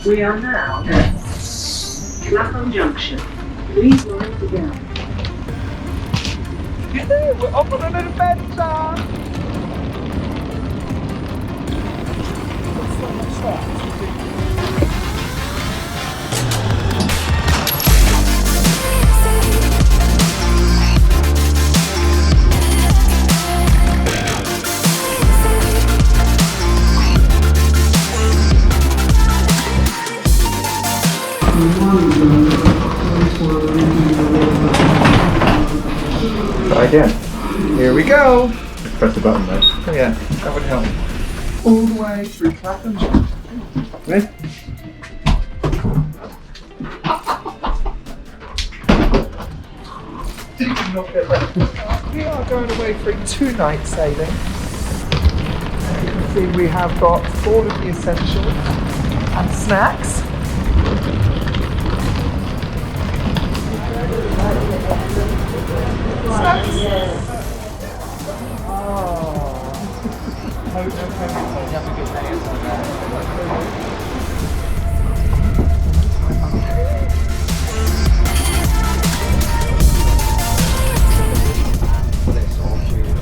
We are now at Clapham Junction. Please mind the gap. We're off on an adventure! Again. Here we go. Just press the button there. Oh yeah, that would help. All the way through Clapham Junction. Ready? We are going away for a 2-night sailing. As you can see, we have got all of the essentials and snacks.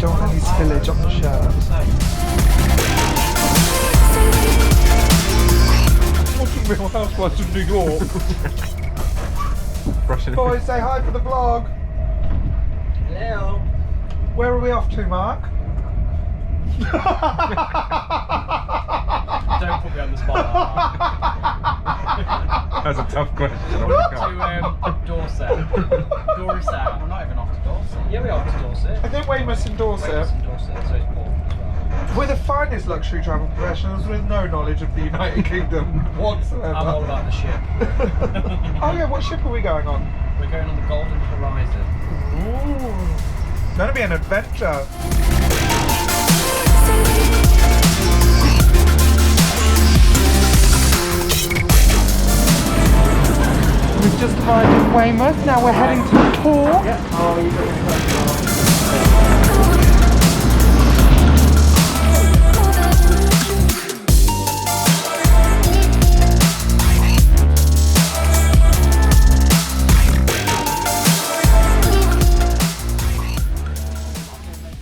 Don't want any spillage on the shirt. Watching Real Housewives of New York. Boys, say hi for the vlog. Hello. Where are we off to, Mark? Don't put me on the spot. That's a tough question. We're off to Dorset. Dorset. We're not even off to Dorset. Yeah, we're off to Dorset. I think Weymouth's in Dorset. Weymouth's in Dorset, so it's Port as well. We're the finest luxury travel professionals with no knowledge of the United Kingdom whatsoever. I'm all about the ship. Oh yeah, what ship are we going on? We're going on the Golden Horizon. Ooh, it's going to be an adventure. We've just arrived in Weymouth, now we're heading to the port. Yeah. Oh, you're going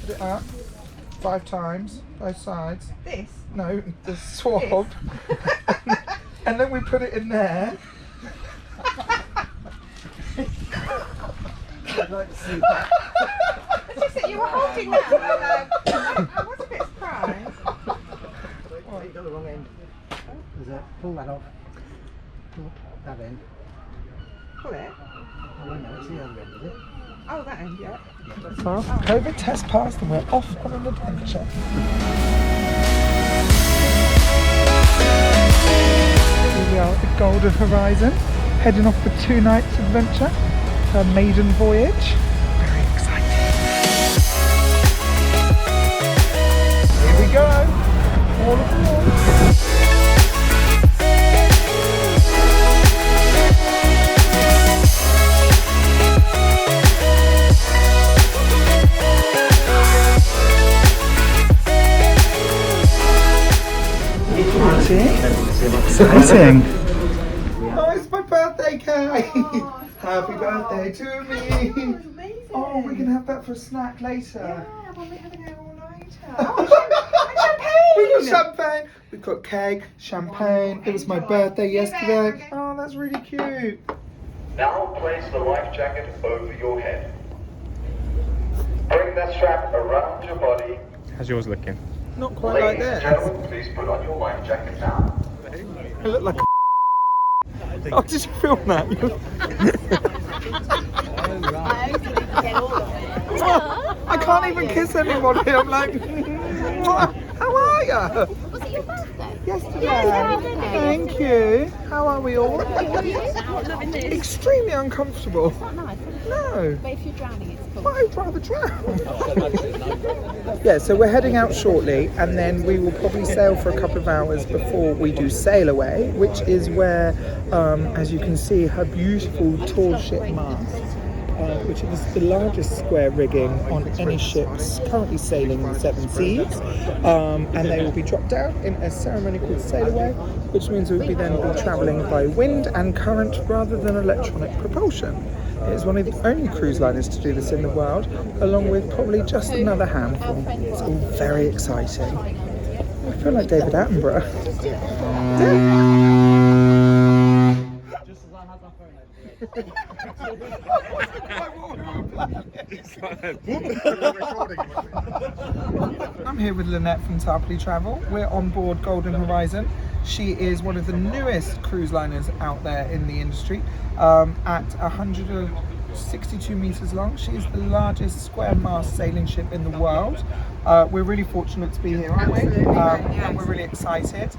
Put it up 5 times, both sides. This? No, the swab. And then we put it in there. I'd like to see that. It's just that you were holding that. I was a bit surprised. Oh, you got the wrong end. There's a pull that off. Pull that end. Pull it. Oh, wait a minute, it's the other end, is it? Oh, that end, yeah. So, COVID test passed and we're off on an adventure. Here we are at the Golden Horizon, heading off for 2 nights adventure, her maiden voyage. Very exciting. Here we go, all aboard. Exciting! Oh, it's my birthday cake! Happy birthday to me! Amazing. Oh, we can have that for a snack later. Yeah, well, we're having it all later. Oh, champagne! We've got champagne, we've got cake, champagne. It was my birthday yesterday. Oh, that's really cute. Now place the life jacket over your head. Bring that strap around your body. How's yours looking? Not quite like Ladies and that. gentlemen, please put on your life jacket now. I look like a Oh, did you film that? I can't even kiss anybody. I'm like, how are you? Was it your birthday? Yesterday. Yeah, Thank you. How are we all? Loving this. Extremely uncomfortable. It's not nice. No. But if you're drowning, it's cool. But I'd rather drown. Yeah, so we're heading out shortly and then we will probably sail for a couple of hours before we do sail away, which is where, as you can see, her beautiful tall ship mast which is the largest square rigging on any ships currently sailing the seven seas, and they will be dropped down in a ceremony called Sail Away, which means we'll be then be travelling by wind and current rather than electronic propulsion. It is one of the only cruise liners to do this in the world, along with probably just another handful. It's all very exciting. I feel like David Attenborough. Just as I had my phone open. I'm here with Lynette from Tarpley Travel. We're on board Golden Horizon. She is one of the newest cruise liners out there in the industry. At 162 meters long, she is the largest square mast sailing ship in the world. We're really fortunate to be here, aren't we? And we're really excited.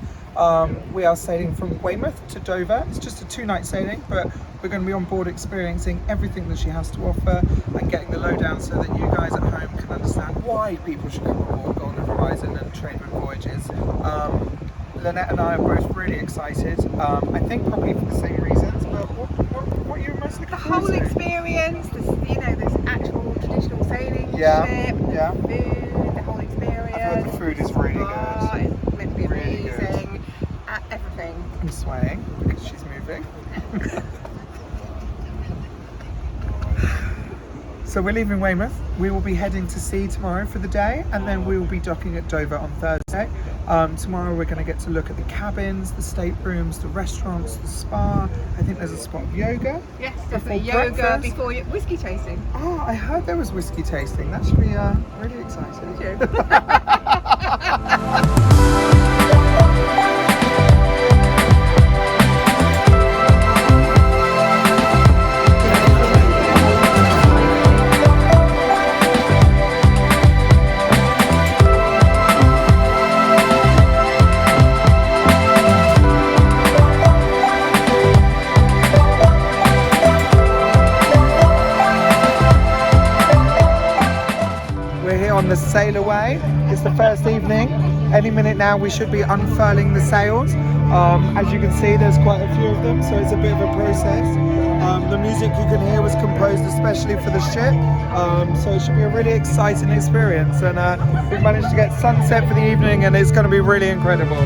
We are sailing from Weymouth to Dover. It's just a 2-night sailing, but we're going to be on board experiencing everything that she has to offer and getting the lowdown so that you guys at home can understand why people should come on board Golden Horizon and Tradewinds Voyages. Lynette and I are both really excited. I think probably for the same reasons, but what are you most looking The forward whole to? experience, this actual traditional sailing ship, Yeah. food, the whole experience. I feel like the food is really good. It's meant to be Really good. amazing. Everything. I'm swaying because she's moving. So we're leaving Weymouth. We will be heading to sea tomorrow for the day, and then we will be docking at Dover on Thursday. Tomorrow we're going to get to look at the cabins, the staterooms, the restaurants, the spa. I think there's a spot of yoga. Yes, definitely. Before Yoga breakfast. before whiskey tasting. Oh, I heard there was whiskey tasting. That should be really exciting. Did On the sail away. It's the first evening. Any minute now we should be unfurling the sails. As you can see, there's quite a few of them, so it's a bit of a process. The music you can hear was composed especially for the ship, so it should be a really exciting experience, and we've managed to get sunset for the evening, and it's going to be really incredible.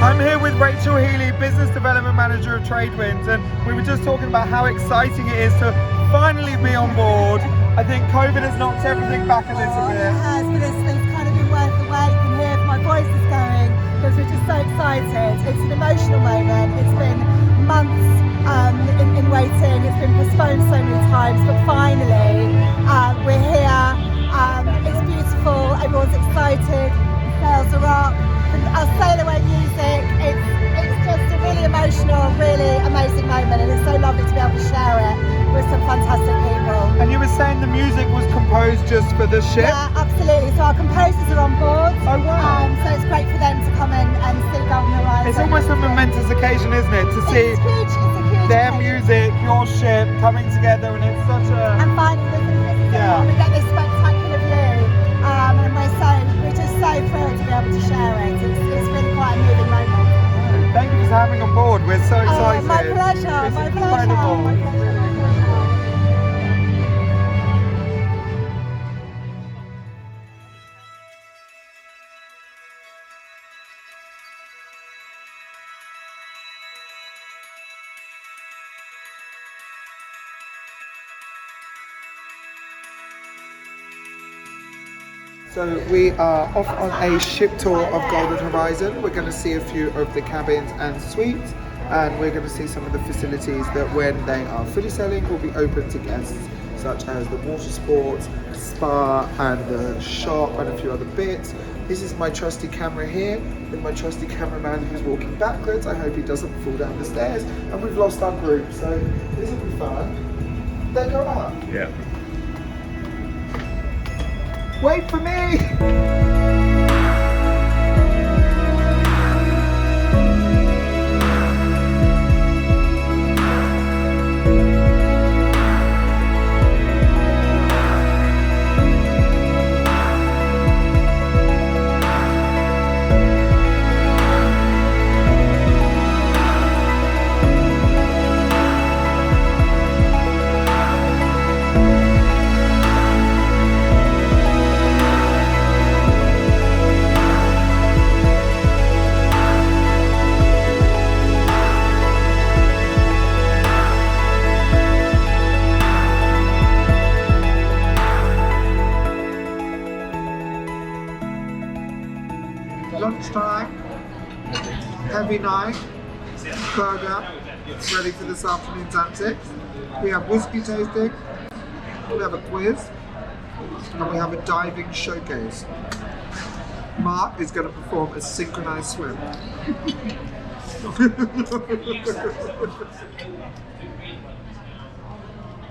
I'm here with Rachel Healy, Business Development Manager of Tradewinds, and we were just talking about how exciting it is to finally be on board. I think COVID has knocked everything back a little bit. It has, but it's kind of been worth the wait. You can hear my voice is going because we're just so excited. It's an emotional moment. It's been months in waiting. It's been postponed so many times, but finally we're here. It's beautiful. Everyone's excited. The sails are up. Our sail away music, it's just a really emotional, really amazing moment, and it's so lovely to be able to share it with some fantastic people. And you were saying the music was composed just for the ship? Yeah, absolutely. So our composers are on board. Oh wow. So it's great for them to come in and see Golden Horizon. It's almost a momentous occasion, isn't it? To see It's huge. It's a huge their occasion. music, your ship coming together, and it's such a... And finally we get this spectacular view, and we're just so thrilled to be able to share it. It's really quite a moving moment. Thank you for having on board. We're so excited. My pleasure. It's My incredible. pleasure. So we are off on a ship tour of Golden Horizon. We're going to see a few of the cabins and suites, and we're going to see some of the facilities that when they are fully sailing will be open to guests, such as the water sports, spa and the shop and a few other bits. This is my trusty camera here with my trusty cameraman who's walking backwards. I hope he doesn't fall down the stairs, and we've lost our group, so this will be fun. They go up. Yeah. Wait for me! movie night, burger, ready for this afternoon's antics. We have whiskey tasting, we have a quiz, and we have a diving showcase. Mark is going to perform a synchronized swim.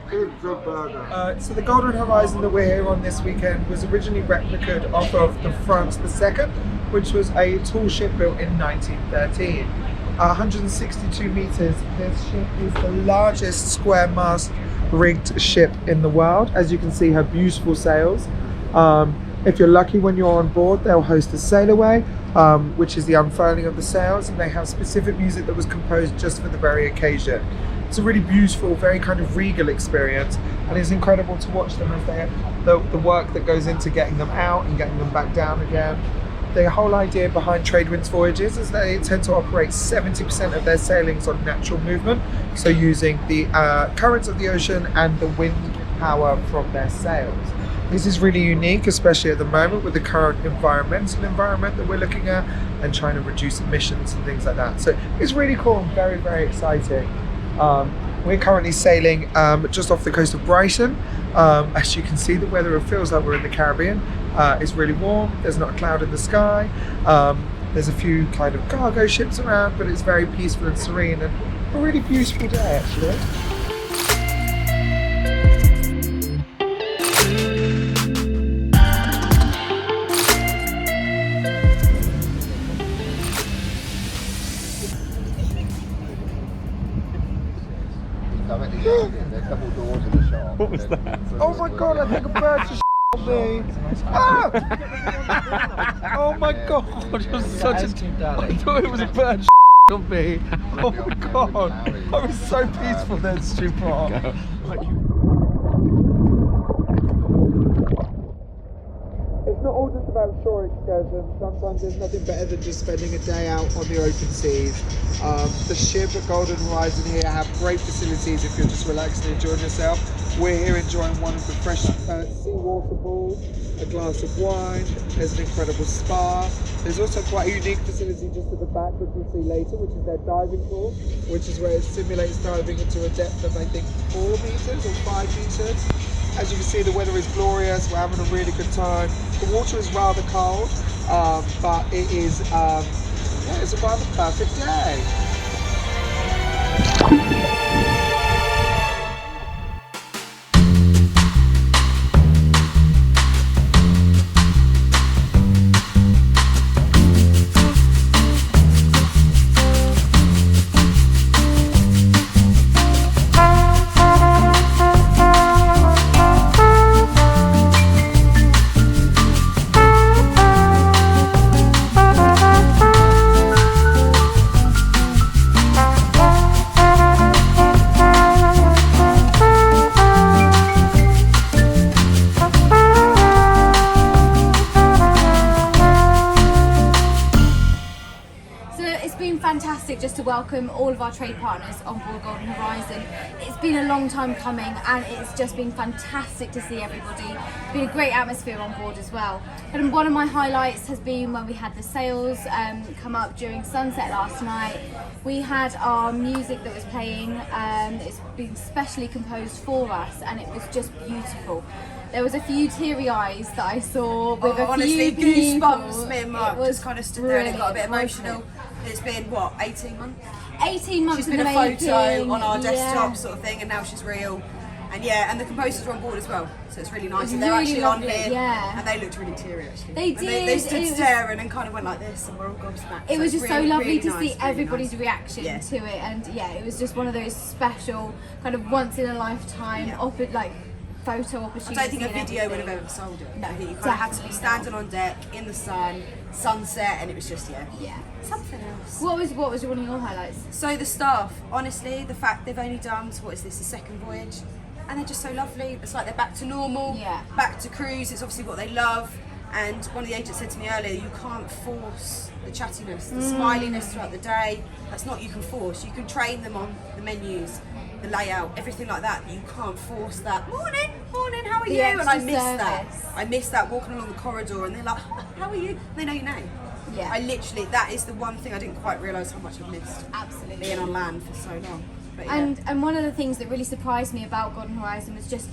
Good burger. So the Golden Horizon that we're here on this weekend was originally replicated off of the France II, which was a tall ship built in 1913. 162 meters. This ship is the largest square mast rigged ship in the world. As you can see, her beautiful sails. If you're lucky when you're on board, they'll host a sail away, which is the unfurling of the sails, and they have specific music that was composed just for the very occasion. It's a really beautiful, very kind of regal experience, and it's incredible to watch them as they the work that goes into getting them out and getting them back down again. The whole idea behind Tradewinds Voyages is they intend to operate 70% of their sailings on natural movement, so using the currents of the ocean and the wind power from their sails. This is really unique, especially at the moment with the current environmental environment that we're looking at and trying to reduce emissions and things like that. So it's really cool and very, very exciting. We're currently sailing just off the coast of Brighton. As you can see, the weather, it feels like we're in the Caribbean. It's really warm, there's not a cloud in the sky. There's a few kind of cargo ships around, but it's very peaceful and serene, and a really beautiful day actually. What was that? Oh my god, I think a bird just on me. Ah! Oh my god, it was such a... I thought it was a bird on me. Oh my god, I was so peaceful then, Stupor. It's not all just about shore excursions. Sometimes there's nothing better than just spending a day out on the open seas. The ship at Golden Horizon here have great facilities if you're just relaxing and enjoying yourself. We're here enjoying one of the fresh seawater pools, a glass of wine, there's an incredible spa. There's also quite a unique facility just at the back, which we'll see later, which is their diving pool, which is where it simulates diving into a depth of I think 4 meters or 5 meters. As you can see, the weather is glorious, we're having a really good time. The water is rather cold, but it is, yeah, it's a rather perfect day. Fantastic just to welcome all of our trade partners on board Golden Horizon. It's been a long time coming and it's just been fantastic to see everybody. It's been a great atmosphere on board as well. And one of my highlights has been when we had the sails come up during sunset last night. We had our music that was playing, it's been specially composed for us and it was just beautiful. There was a few teary eyes that I saw with a honestly, few people. goosebumps. Me and Mark just kind of stood there and it got a bit emotional. It's been, what, 18 months? 18 months She's been in the a making. photo on our desktop Yeah. sort of thing, and now she's real. And yeah, and the composers are on board as well, so it's really nice. It's And they're really actually lovely, on here, yeah. and they looked really teary actually. They And did, They stood it was- staring and kind of went like this, and we're all gobsmacked. It was just so really, lovely really to nice, see really everybody's nice. reaction Yeah. to it, and yeah, it was just one of those special kind of once in a lifetime like photo I opportunities. don't think a and video would everything. have ever sold it. No, I think you kind of had to be definitely standing not. on deck in the sun, sunset, and it was just Yeah. something else. What was one of your highlights? So the staff, honestly, the fact they've only done, what is this, the second voyage, and they're just so lovely. It's like they're back to normal, Yeah. back to cruise. It's obviously what they love. And one of the agents said to me earlier, you can't force the chattiness, the smiliness throughout the day. That's not you can force. You can train them on the menus, the layout, everything like that. But you can't force that. Morning, how are The you? And I extra miss that. service. I miss that walking along the corridor, and they're like, how are you? They know your name. Yeah. I literally, that is the one thing I didn't quite realise how much I've missed. Absolutely. Being on land for so long. But yeah. And one of the things that really surprised me about Golden Horizon was just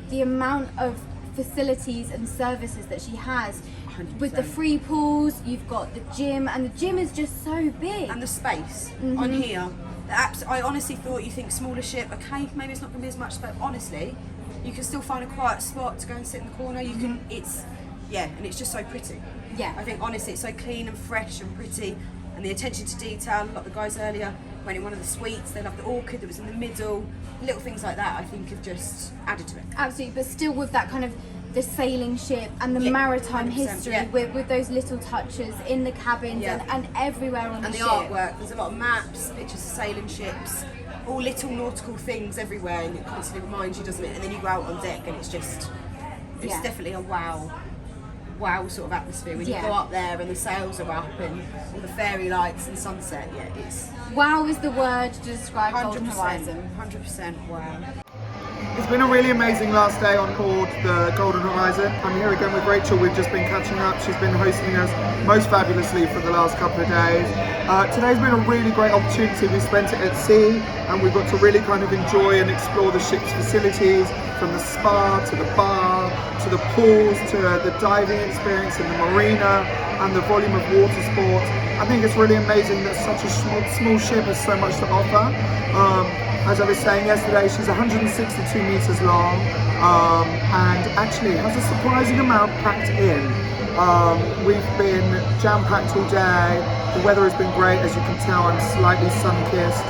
the amount of facilities and services that she has. 100%. With the free pools, you've got the gym, and the gym is just so big. And the space on here. I honestly thought, you think smaller ship, okay, maybe it's not going to be as much, but honestly, you can still find a quiet spot to go and sit in the corner. You can, and it's just so pretty. Yeah. I think honestly, it's so clean and fresh and pretty, and the attention to detail. A lot of the guys earlier went in one of the suites. They loved the orchid that was in the middle. Little things like that, I think, have just added to it. Absolutely, but still with that kind of the sailing ship and the maritime 100%, history with those little touches in the cabins and everywhere on and the the ship. artwork. There's a lot of maps, pictures of sailing ships, all little nautical things everywhere, and it constantly reminds you, doesn't it? And then you go out on deck, and it's definitely a wow sort of atmosphere when you go up there and the sails are up and all the fairy lights and sunset. It's wow is the word to describe Golden 100%, Horizon. 100% wow. It's been a really amazing last day on board the Golden Horizon. I'm here again with Rachel. We've just been catching up. She's been hosting us most fabulously for the last couple of days. Today's been a really great opportunity. We spent it at sea and we've got to really kind of enjoy and explore the ship's facilities, from the spa to the bar to the pools to the diving experience in the marina and the volume of water sports. I think it's really amazing that such a small ship has so much to offer. As I was saying yesterday, she's 162 meters long and actually has a surprising amount packed in. We've been jam-packed all day. The weather has been great, as you can tell. I'm slightly sun-kissed.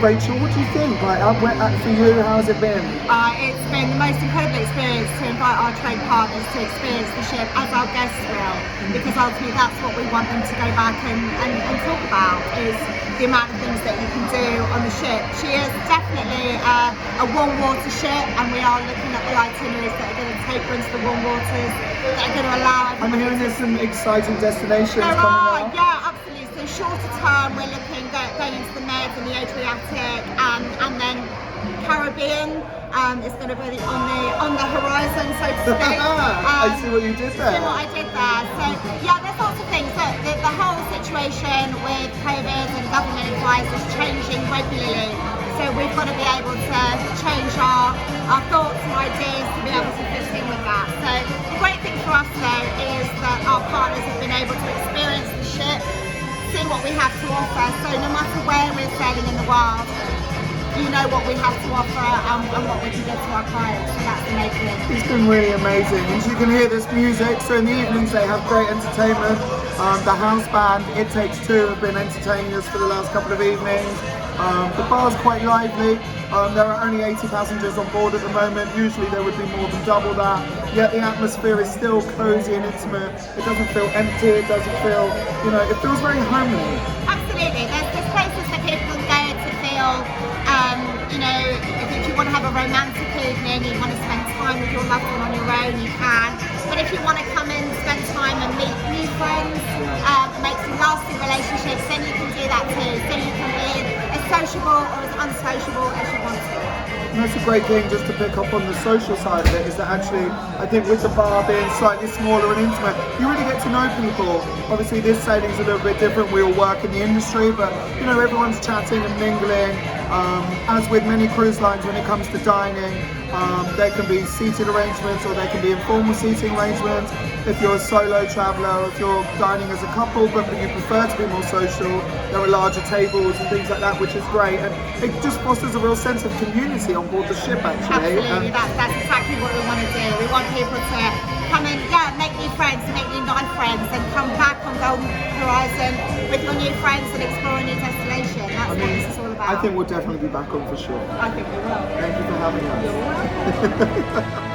Rachel, what do you think? For you, how has it been? It's been the most incredible experience to invite our trade partners to experience the ship as our guests will, because ultimately that's what we want them to go back and talk about, is the amount of things that you can do on the ship. She is definitely a warm water ship, and we are looking at the itineraries that are going to take her into the warm waters, that are going to allow I'm hearing there's some exciting destinations coming up. Yeah, absolutely. So shorter term, we're looking going into the Med and the Adriatic, and then Caribbean is going to be on the horizon, so to speak. I see what you did there. See what I did there. So yeah, there's lots of things. The whole situation with COVID and government advice is changing regularly. So we've got to be able to change our thoughts and ideas to be able to fit in with that. So the great thing for us though is that our partners have been able to experience the ship, see what we have to offer. So no matter where we're sailing in the world, you know what we have to offer and what we can give to our clients. So that's the main thing. It's been really amazing. As you can hear, this music. So in the evenings they have great entertainment. The house band, It Takes Two, have been entertaining us for the last couple of evenings. The bar's quite lively. There are only 80 passengers on board at the moment. Usually there would be more than double that. Yet the atmosphere is still cozy and intimate. It doesn't feel empty. It doesn't feel, it feels very homely. Absolutely. There's places that people can go to feel, if you want to have a romantic evening, you want to spend time with your loved one on your own, you can. But if you want to come and spend time and meet new friends, make some lasting relationships, then you can do that too. So you can be as sociable or as unsociable as you want to. And that's a great thing, just to pick up on the social side of it, is that actually, I think with the bar being slightly smaller and intimate, you really get to know people. Obviously this sailing's a little bit different, we all work in the industry, but everyone's chatting and mingling. As with many cruise lines, when it comes to dining, there can be seated arrangements or there can be informal seating arrangements. If you're a solo traveller, if you're dining as a couple but you prefer to be more social, there are larger tables and things like that, which is great, and it just fosters a real sense of community on board the ship actually. Absolutely, that's exactly what we want to do. We want people to come and make new friends, make new night friends, and come back on Golden Horizon with your new friends and explore a new destination. That's what this is all about. I think we'll definitely be back on for sure. I think we will. Thank you for having us. You're welcome.